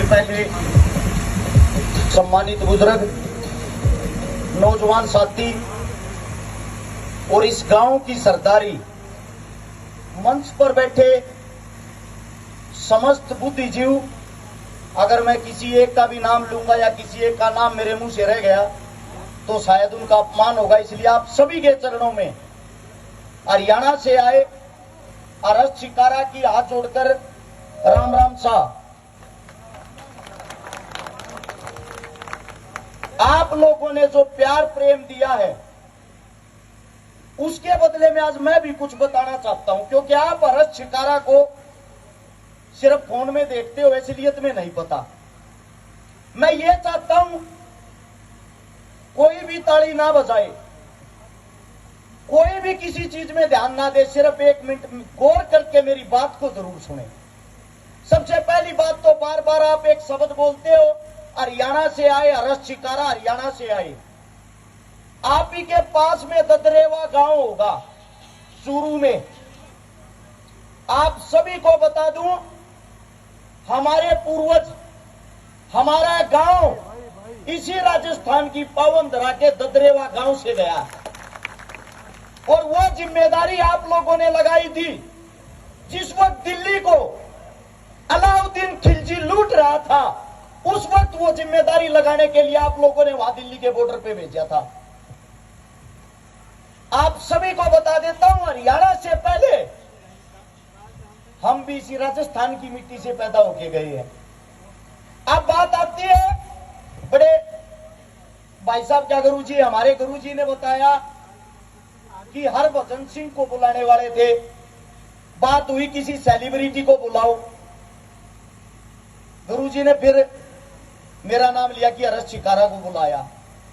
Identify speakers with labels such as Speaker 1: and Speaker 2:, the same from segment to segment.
Speaker 1: पहले सम्मानित बुजुर्ग, नौजवान साथी और इस गांव की सरदारी, मंच पर बैठे समस्त बुद्धिजीव, अगर मैं किसी एक का भी नाम लूंगा या किसी एक का नाम मेरे मुंह से रह गया तो शायद उनका अपमान होगा। इसलिए आप सभी के चरणों में हरियाणा से आए अरस शिकारा की हाथ जोड़कर राम राम सा। आप लोगों ने जो प्यार प्रेम दिया है उसके बदले में आज मैं भी कुछ बताना चाहता हूं, क्योंकि आप अरस शिकारा को सिर्फ फोन में देखते हो, असलियत में नहीं पता। मैं ये चाहता हूं कोई भी ताली ना बजाए, कोई भी किसी चीज में ध्यान ना दे, सिर्फ 1 मिनट गौर करके मेरी बात को जरूर सुने। सबसे पहली बात तो बार बार आप एक शब्द बोलते हो, हरियाणा से आए अरस शिकारा, हरियाणा से आए। आप ही के पास में ददरेवा गांव होगा चूरू में। आप सभी को बता दूं, हमारे पूर्वज, हमारा गांव इसी राजस्थान की पावन धरा के ददरेवा गांव से गया है। और वो जिम्मेदारी आप लोगों ने लगाई थी। जिस वक्त दिल्ली को अलाउद्दीन खिलजी लूट रहा था, उस वक्त वो जिम्मेदारी लगाने के लिए आप लोगों ने वहां दिल्ली के बॉर्डर पे भेजा था। आप सभी को बता देता हूं, हरियाणा से पहले हम भी इसी राजस्थान की मिट्टी से पैदा होके गए हैं। अब बात आती है बड़े भाई साहब, क्या गुरुजी, हमारे गुरुजी ने बताया कि हरभजन सिंह को बुलाने वाले थे। बात हुई किसी सेलिब्रिटी को बुलाओ। गुरुजी ने फिर मेरा नाम लिया कि अरस शिकारा को बुलाया।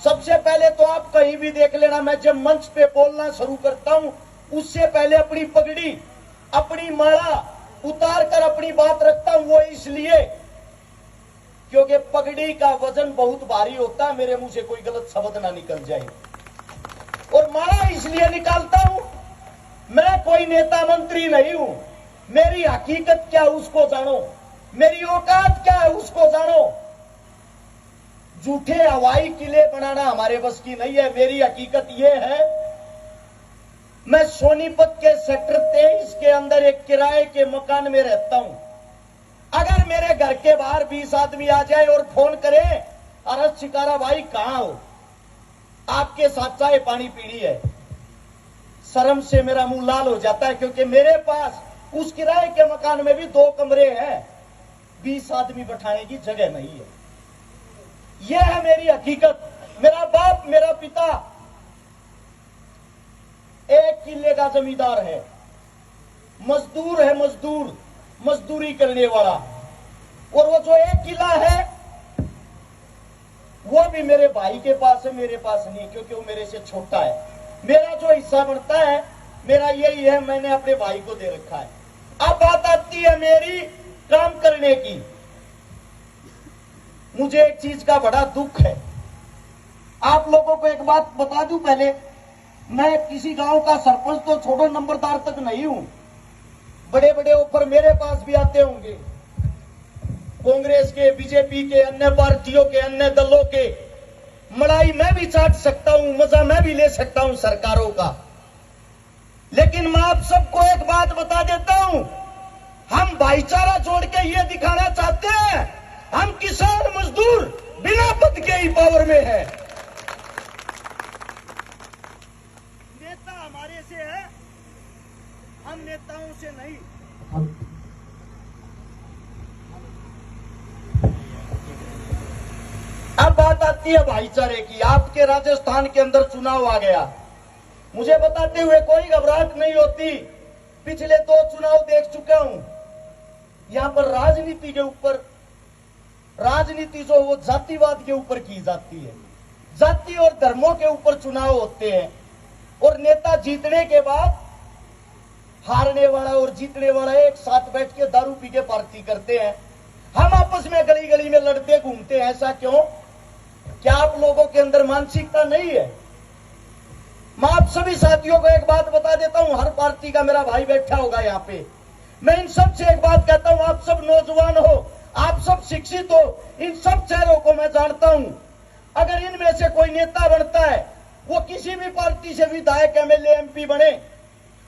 Speaker 1: सबसे पहले तो आप कहीं भी देख लेना, मैं जब मंच पे बोलना शुरू करता हूं उससे पहले अपनी पगड़ी, अपनी माला उतार कर अपनी बात रखता हूं। वो इसलिए क्योंकि पगड़ी का वजन बहुत भारी होता है, मेरे मुंह से कोई गलत शब्द ना निकल जाए। और माला इसलिए निकालता हूं, मैं कोई नेता मंत्री नहीं हूं। मेरी हकीकत क्या है उसको जानो, मेरी औकात क्या है उसको जानो। झूठे हवाई किले बनाना हमारे बस की नहीं है। मेरी हकीकत यह है, मैं सोनीपत के सेक्टर 23 के अंदर एक किराए के मकान में रहता हूं। अगर मेरे घर के बाहर 20 आदमी आ जाए और फोन करें, अरस शिकारा भाई कहां हो, आपके साथ चाय पानी पीनी है, शर्म से मेरा मुंह लाल हो जाता है। क्योंकि मेरे पास उस किराए के मकान में भी 2 कमरे हैं, 20 आदमी बैठाने की जगह नहीं है। यह है मेरी हकीकत। मेरा बाप, मेरा पिता 1 किले का जमींदार है, मजदूर है, मजदूरी करने वाला। और वो जो 1 किला है वो भी मेरे भाई के पास है, मेरे पास नहीं, क्योंकि वो मेरे से छोटा है। मेरा जो हिस्सा बनता है मेरा यही है, मैंने अपने भाई को दे रखा है। अब बात आती है मेरी काम करने की। मुझे एक चीज का बड़ा दुख है। आप लोगों को एक बात बता दूं पहले, मैं किसी गांव का सरपंच तो छोड़ो, नंबरदार तक नहीं हूं। बड़े बड़े ऑफर मेरे पास भी आते होंगे, कांग्रेस के, बीजेपी के, अन्य पार्टियों के, अन्य दलों के। मलाई मैं भी चाट सकता हूं, मजा मैं भी ले सकता हूं सरकारों का। लेकिन मैं आप सबको एक बात बता देता हूं, हम भाईचारा जोड़ के ये दिखाना चाहते हैं, हम किसान मजदूर बिना पद के ही पावर में है। नेता हमारे से है, हम नेताओं से नहीं। अब बात आती है भाईचारे की। आपके राजस्थान के अंदर चुनाव आ गया, मुझे बताते हुए कोई घबराहट नहीं होती। पिछले 2 चुनाव देख चुका हूं। यहां पर राजनीति के ऊपर, राजनीति जो वो जातिवाद के ऊपर की जाती है, जाति और धर्मों के ऊपर चुनाव होते हैं। और नेता जीतने के बाद हारने वाला और जीतने वाला एक साथ बैठ के दारू पी के पार्टी करते हैं। हम आपस में गली गली में लड़ते घूमते हैं। ऐसा क्यों? क्या आप लोगों के अंदर मानसिकता नहीं है? मैं आप सभी साथियों को एक बात बता देता हूं, हर पार्टी का मेरा भाई बैठा होगा यहाँ पे। मैं इन सब से एक बात कहता हूं, आप सब नौजवान हो, आप सब शिक्षित हो, इन सब चेहरों को मैं जानता हूं। अगर इनमें से कोई नेता बनता है, वो किसी भी पार्टी से विधायक, एमएलए, एमपी बने,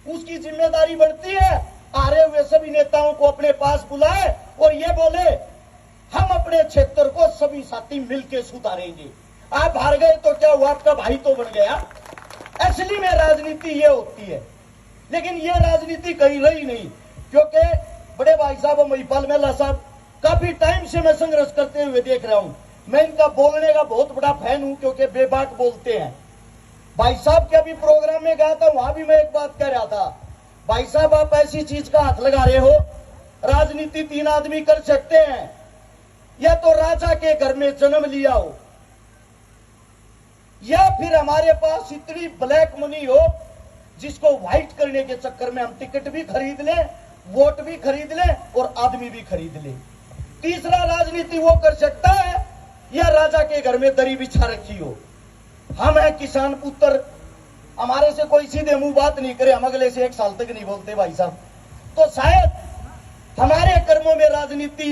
Speaker 1: उसकी जिम्मेदारी बनती है आ रहे हुए सभी नेताओं को अपने पास बुलाए और ये बोले हम अपने क्षेत्र को सभी साथी मिलकर सुधारेंगे। आप हार गए तो क्या हुआ, आपका भाई तो बन गया। असली में राजनीति ये होती है, लेकिन ये राजनीति कहीं रही नहीं, क्योंकि बड़े भाई साहब महिपाल मेला साहब काफी टाइम से मैं संघर्ष करते हुए देख रहा हूं। मैं इनका बोलने का बहुत बड़ा फैन हूं, क्योंकि बेबाक बोलते हैं। भाई साहब के अभी प्रोग्राम में गया था, वहां भी मैं एक बात कह रहा था, भाई साहब आप ऐसी चीज का हाथ लगा रहे हो, राजनीति 3 आदमी कर सकते हैं, या तो राजा के घर में जन्म लिया हो, या फिर हमारे पास इतनी ब्लैक मनी हो जिसको व्हाइट करने के चक्कर में हम टिकट भी खरीद लें, वोट भी खरीद लें और आदमी भी खरीद लें। तीसरा राजनीति वो कर सकता है या राजा के घर में दरी बिछा रखी हो। हम हैं किसान पुत्र, हमारे से कोई सीधे मुंह बात नहीं करे, हम अगले से 1 साल तक नहीं बोलते भाई साहब। तो शायद हमारे कर्मों में राजनीति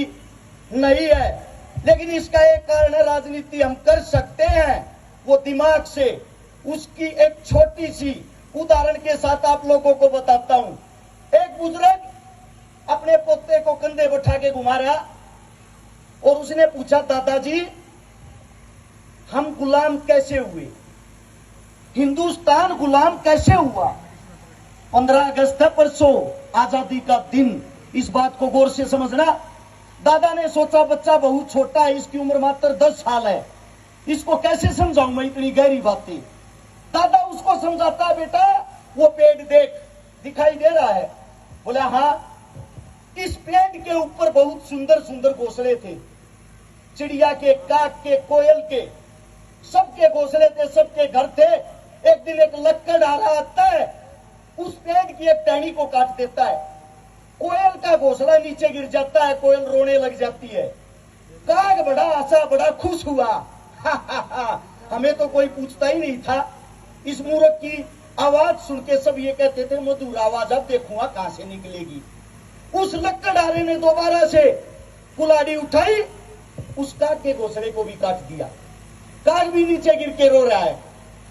Speaker 1: नहीं है, लेकिन इसका एक कारण है, राजनीति हम कर सकते हैं वो दिमाग से। उसकी एक छोटी सी उदाहरण के साथ आप लोगों को बताता हूं। एक बुजुर्ग अपने पोते को कंधे बैठा के घुमा रहा और उसने पूछा, दादाजी हम गुलाम कैसे हुए, हिंदुस्तान गुलाम कैसे हुआ? 15 अगस्त है परसों, आजादी का दिन, इस बात को गौर से समझना। दादा ने सोचा बच्चा बहुत छोटा है, इसकी उम्र मात्र 10 साल है, इसको कैसे समझाऊं मैं इतनी गहरी बातें। दादा उसको समझाता है, बेटा वो पेड़ देख, दिखाई दे रहा है? बोला हाँ। इस पेड़ के ऊपर बहुत सुंदर सुंदर घोंसले थे, चिड़िया के, काक के, कोयल के, सबके घोंसले थे, सबके घर थे। एक दिन एक लक्कड़हारा आता है, उस पेड़ की एक टहनी को काट देता है, कोयल का घोंसला नीचे गिर जाता है, कोयल रोने लग जाती है। काग बड़ा हंसा, बड़ा खुश हुआ, हमें तो कोई पूछता ही नहीं था। इस मूर्ख की आवाज सुन के सब ये कहते थे मधुर आवाज, अब देखूंगा कहां से निकलेगी। उस लक्कड़हारे ने दोबारा से कुल्हाड़ी उठाई, उस काग के घोंसले को भी काट दिया। काग भी नीचे गिर के रो रहा है,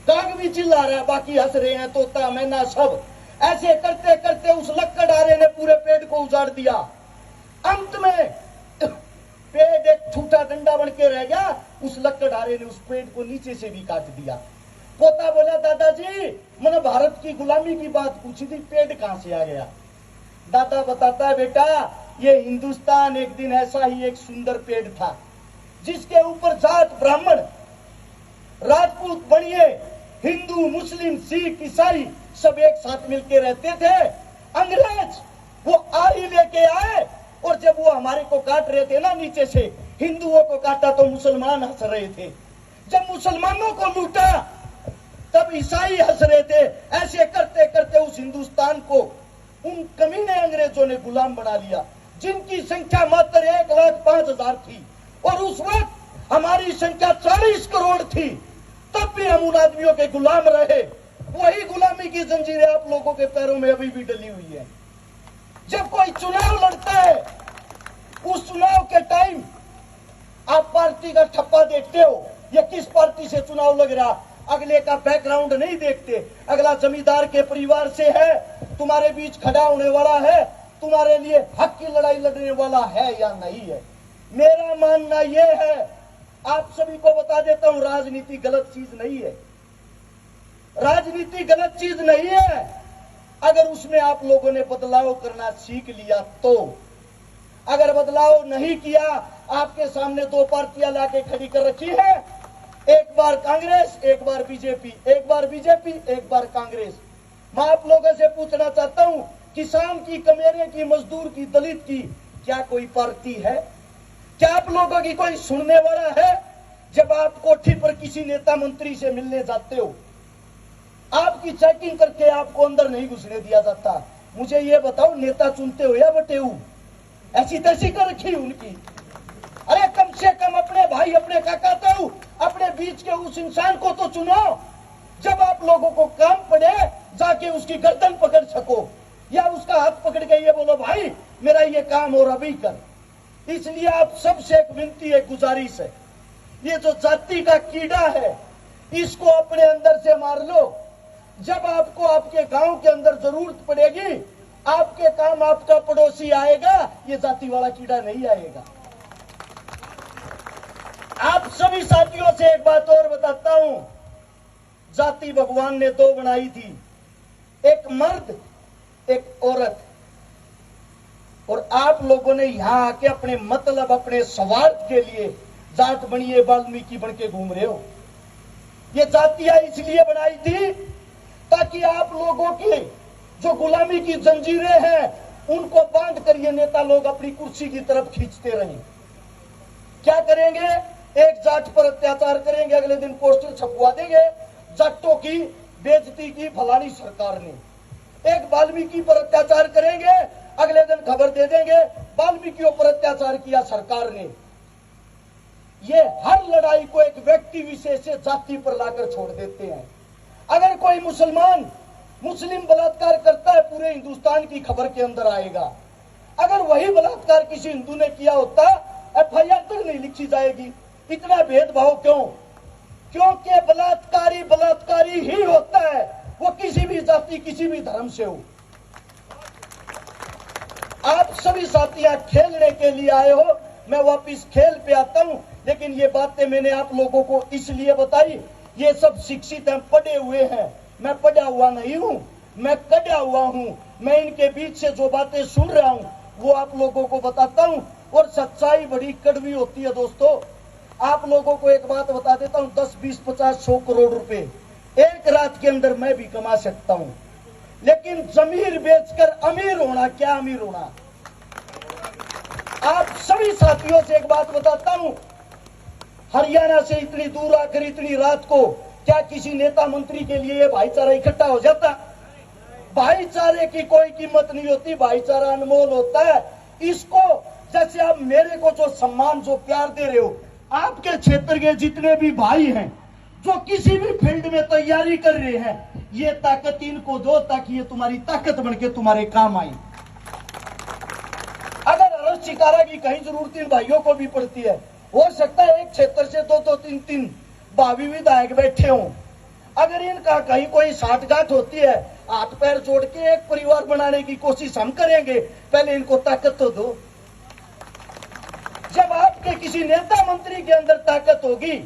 Speaker 1: काग भी चिल्ला रहा है, बाकी हंस रहे हैं, तोता मैना सब। ऐसे करते करते उस लक्कड़हारे ने पूरे पेड़ को उजाड़ दिया। अंत में पेड़ एक ठूठा डंडा बन के रह गया। उस लक्कड़हारे ने उस पेड़ को नीचे से भी काट दिया। पोता बोला, दादाजी मैंने भारत की गुलामी की बात पूछी थी, पेड़ कहां से आ गया? दादा बताता है, बेटा ये हिंदुस्तान एक दिन ऐसा ही एक सुंदर पेड़ था, जिसके ऊपर जात ब्राह्मण, राजपूत, बनिए, हिंदू, मुस्लिम, सिख, ईसाई सब एक साथ मिलकर रहते थे। अंग्रेज वो आरी लेके आए और जब वो हमारे को काट रहे थे ना नीचे से, हिंदुओं को काटा तो मुसलमान हंस रहे थे, जब मुसलमानों को लूटा तब ईसाई हंस रहे थे। ऐसे करते करते उस हिंदुस्तान को उन कमीने अंग्रेजों ने गुलाम बना लिया, जिनकी संख्या मात्र 1,05,000 थी, और उस वक्त हमारी संख्या 40 करोड़ थी। तब भी हम उन आदमियों के गुलाम रहे। वही गुलामी की जंजीरें आप लोगों के पैरों में अभी भी डली हुई है। जब कोई चुनाव लड़ता है, उस चुनाव के टाइम आप पार्टी का ठप्पा देखते हो, ये किस पार्टी से चुनाव लग रहा, अगले का बैकग्राउंड नहीं देखते। अगला जमींदार के परिवार से है, तुम्हारे बीच खड़ा होने वाला है, तुम्हारे लिए हक की लड़ाई लड़ने वाला है या नहीं है। मेरा मानना यह है, आप सभी को बता देता हूं, राजनीति गलत चीज नहीं है। राजनीति गलत चीज नहीं है, अगर उसमें आप लोगों ने बदलाव करना सीख लिया तो। अगर बदलाव नहीं किया, आपके सामने 2 पार्टियां लाके खड़ी कर रखी है, एक बार कांग्रेस, एक बार बीजेपी, एक बार बीजेपी, एक बार कांग्रेस। मैं आप लोगों से पूछना चाहता हूं, किसान की, कमेरे की, मजदूर की, दलित की क्या कोई पार्टी है? क्या आप लोगों की कोई सुनने वाला है? जब आप कोठी पर किसी नेता मंत्री से मिलने जाते हो, आपकी चेकिंग करके आपको अंदर नहीं घुसने दिया जाता। मुझे ये बताओ, नेता चुनते हो या बटेऊ? ऐसी तैसी कर रखी उनकी। अरे कम से कम अपने भाई, अपने काका ताऊ, अपने बीच के उस इंसान को तो चुनो, जब आप लोगों को काम पड़े जाके उसकी गर्दन पकड़ सको, या उसका हाथ पकड़ के ये बोलो, भाई मेरा ये काम और अभी कर। इसलिए आप सबसे एक विनती है, गुजारिश है, ये जो जाति का कीड़ा है इसको अपने अंदर से मार लो। जब आपको आपके गांव के अंदर जरूरत पड़ेगी, आपके काम आपका पड़ोसी आएगा, ये जाति वाला कीड़ा नहीं आएगा। आप सभी साथियों से एक बात और बताता हूं, जाति भगवान ने दो बनाई थी, एक मर्द एक औरत, और आप लोगों ने यहां आके अपने मतलब अपने स्वार्थ के लिए जात बनिए वाल्मीकि बन के घूम रहे हो। ये जातियां इसलिए बनाई थी ताकि आप लोगों की जो गुलामी की जंजीरें हैं उनको बांध कर ये नेता लोग अपनी कुर्सी की तरफ खींचते रहे। क्या करेंगे? एक जाट पर अत्याचार करेंगे, अगले दिन पोस्टर छपवा देंगे, जाटों की बेइज्जती की फलानी सरकार ने। एक वाल्मीकि पर अत्याचार करेंगे, अगले दिन खबर दे देंगे वाल्मीकियों पर अत्याचार किया सरकार ने। ये हर लड़ाई को एक व्यक्ति विशेष से जाति पर लाकर छोड़ देते हैं। अगर कोई मुसलमान मुस्लिम बलात्कार करता है, पूरे हिंदुस्तान की खबर के अंदर आएगा। अगर वही बलात्कार किसी हिंदू ने किया होता, एफआईआर तक नहीं लिखी जाएगी। इतना भेदभाव क्यों? क्योंकि बलात्कारी बलात्कारी ही होता है, वो किसी भी जाति किसी भी धर्म से हो। आप सभी साथियां खेलने के लिए आए हो, मैं वापिस खेल पे आता हूं, लेकिन ये बातें मैंने आप लोगों को इसलिए बताई, ये सब शिक्षित हैं, पढ़े हुए हैं। मैं पढ़ा हुआ नहीं हूं, मैं कढ़ा हुआ हूं। मैं इनके बीच से जो बातें सुन रहा हूं वो आप लोगों को बताता हूं, और सच्चाई बड़ी कड़वी होती है दोस्तों। आप लोगों को एक बात बता देता हूं, 10, 20, 50, 100 करोड़ रुपए एक रात के अंदर मैं भी कमा सकता हूं, लेकिन जमीर बेचकर अमीर होना, क्या अमीर होना। आप सभी साथियों से एक बात बताता हूं, हरियाणा से इतनी दूर आकर इतनी रात को क्या किसी नेता मंत्री के लिए भाईचारा इकट्ठा हो जाता? भाईचारे की कोई कीमत नहीं होती, भाईचारा अनमोल होता है। इसको जैसे आप मेरे को जो सम्मान जो प्यार दे रहे हो, आपके क्षेत्र के जितने भी भाई हैं जो किसी भी फील्ड में तैयारी कर रहे हैं, ये ताकत इनको दो ताकि ये तुम्हारी ताकत बनके तुम्हारे काम आए। अगर शिकारा की कहीं जरूरत इन भाइयों को भी पड़ती है, हो सकता है एक क्षेत्र से 2-2, 3-3 भावी विधायक बैठे हों। अगर इनका कहीं कोई साठगांठ होती है, हाथ पैर जोड़ के एक परिवार बनाने की कोशिश हम करेंगे। पहले इनको ताकत तो दो। जब आपके किसी नेता मंत्री के अंदर ताकत होगी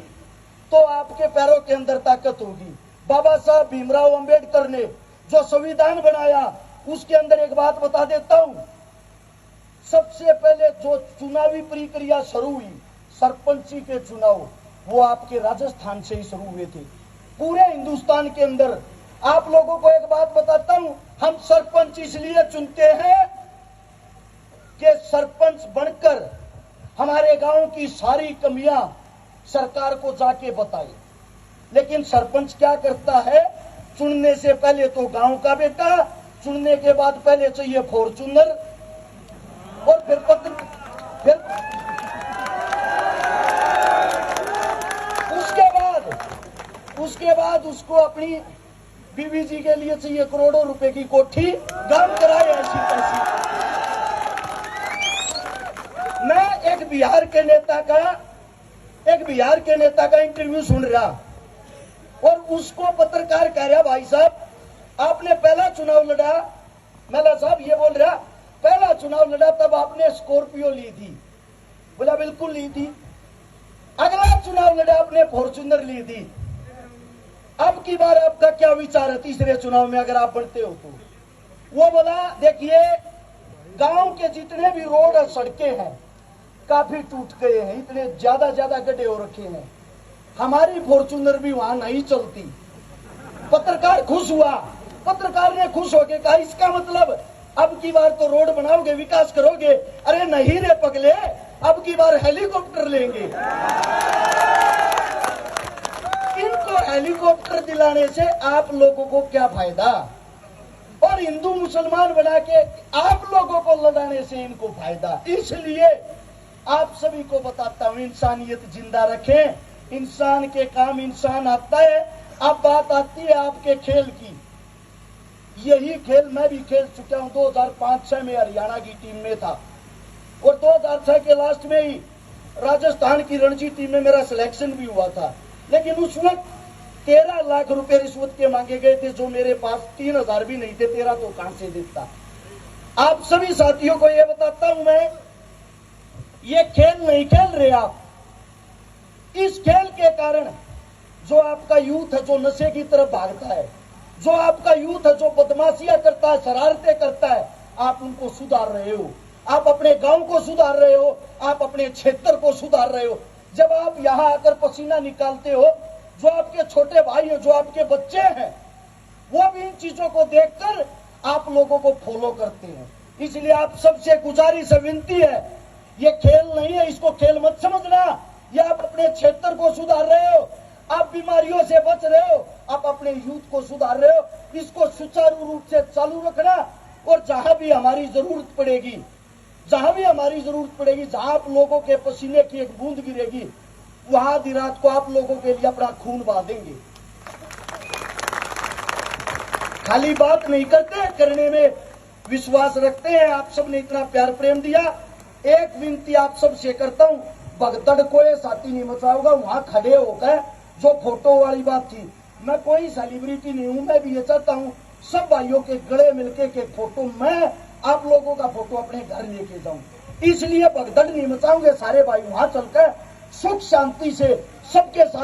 Speaker 1: तो आपके पैरों के अंदर ताकत होगी। बाबा साहब भीमराव अंबेडकर ने जो संविधान बनाया, उसके अंदर एक बात बता देता हूं, सबसे पहले जो चुनावी प्रक्रिया शुरू हुई, सरपंची के चुनाव, वो आपके राजस्थान से ही शुरू हुए थे। पूरे हिंदुस्तान के अंदर आप लोगों को एक बात बताता हूं, हम सरपंच इसलिए चुनते हैं कि सरपंच बनकर हमारे गांव की सारी कमियां सरकार को जाके बताए। लेकिन सरपंच क्या करता है, चुनने से पहले तो गांव का बेटा, चुनने के बाद पहले चाहिए फॉर्च्यूनर, और फिर उसके बाद उसको अपनी बीवी जी के लिए चाहिए करोड़ों रुपए की कोठी, गांव कराए ऐसी तैसी। मैं एक बिहार के नेता का इंटरव्यू सुन रहा, और उसको पत्रकार कह रहा, भाई साहब आपने पहला चुनाव लड़ा। मेला साहब ये बोल रहा, पहला चुनाव लड़ा तब आपने स्कॉर्पियो ली थी। बोला बिल्कुल ली थी। अगला चुनाव लड़ा आपने फॉर्च्यूनर ली थी। अब की बार आपका क्या विचार है तीसरे चुनाव में अगर आप बनते हो तो? वो बोला देखिए, गांव के जितने भी रोड और सड़कें हैं काफी टूट गए हैं, इतने ज्यादा गड्ढे हो रखे हैं, हमारी फॉर्च्यूनर भी वहां नहीं चलती। पत्रकार खुश हुआ, पत्रकार ने खुश होकर कहा इसका मतलब अब की बार तो रोड बनाओगे, विकास करोगे। अरे नहीं रे पगले, अब की बार हेलीकॉप्टर लेंगे। इनको हेलीकॉप्टर दिलाने से आप लोगों को क्या फायदा, और हिंदू मुसलमान बना के आप लोगों को लड़ाने से इनको फायदा। इसलिए आप सभी को बताता हूं, इंसानियत जिंदा रखें, इंसान के काम इंसान आता है। अब बात आती है आपके खेल की। यही खेल मैं भी खेल चुका हूं, 2005-6 में हरियाणा की टीम में था। और 2006 के लास्ट में ही राजस्थान की रणजी टीम में मेरा सिलेक्शन भी हुआ था। लेकिन उस वक्त 13 लाख रुपए रिश्वत के मांगे गए थे, जो मेरे पास 3,000 भी नहीं थे। 13 तो कहां से देता। आप सभी साथियों को यह बताता हूं मैं, ये खेल नहीं खेल रहे आप। इस खेल के कारण जो आपका यूथ है जो नशे की तरफ भागता है, जो आपका यूथ है जो बदमाशियां करता है, शरारतें करता है, आप उनको सुधार रहे हो। आप अपने गांव को सुधार रहे हो, आप अपने क्षेत्र को सुधार रहे हो। जब आप यहां आकर पसीना निकालते हो, जो आपके छोटे भाई हो, जो आपके बच्चे हैं, वो भी इन चीजों को देखकर आप लोगों को फॉलो करते हैं। इसलिए आप सबसे गुजारिश है, विनती है, ये खेल नहीं है, इसको खेल मत समझना। ये आप अपने क्षेत्र को सुधार रहे हो, आप बीमारियों से बच रहे हो, आप अपने यूथ को सुधार रहे हो। इसको सुचारू रूप से चालू रखना, और जहां भी हमारी जरूरत पड़ेगी, जहां भी हमारी जरूरत पड़ेगी, जहां आप लोगों के पसीने की एक बूंद गिरेगी, वहां आधी रात को आप लोगों के लिए अपना खून बहा देंगे। खाली बात नहीं करते, करने में विश्वास रखते हैं। आप सबने इतना प्यार प्रेम दिया। एक विनती आप सबसे करता हूं, भगदड़ को ये साथी नहीं मचाओगा। वहां खड़े होकर जो फोटो वाली बात थी, मैं कोई सेलिब्रिटी नहीं हूं, मैं भी ये चाहता हूं सब भाइयों के गले मिलके के फोटो, मैं आप लोगों का फोटो अपने घर लेके जाऊं। इसलिए भगदड़ नहीं मचाओगे। सारे भाई वहां चलकर सुख शांति से सबके साथ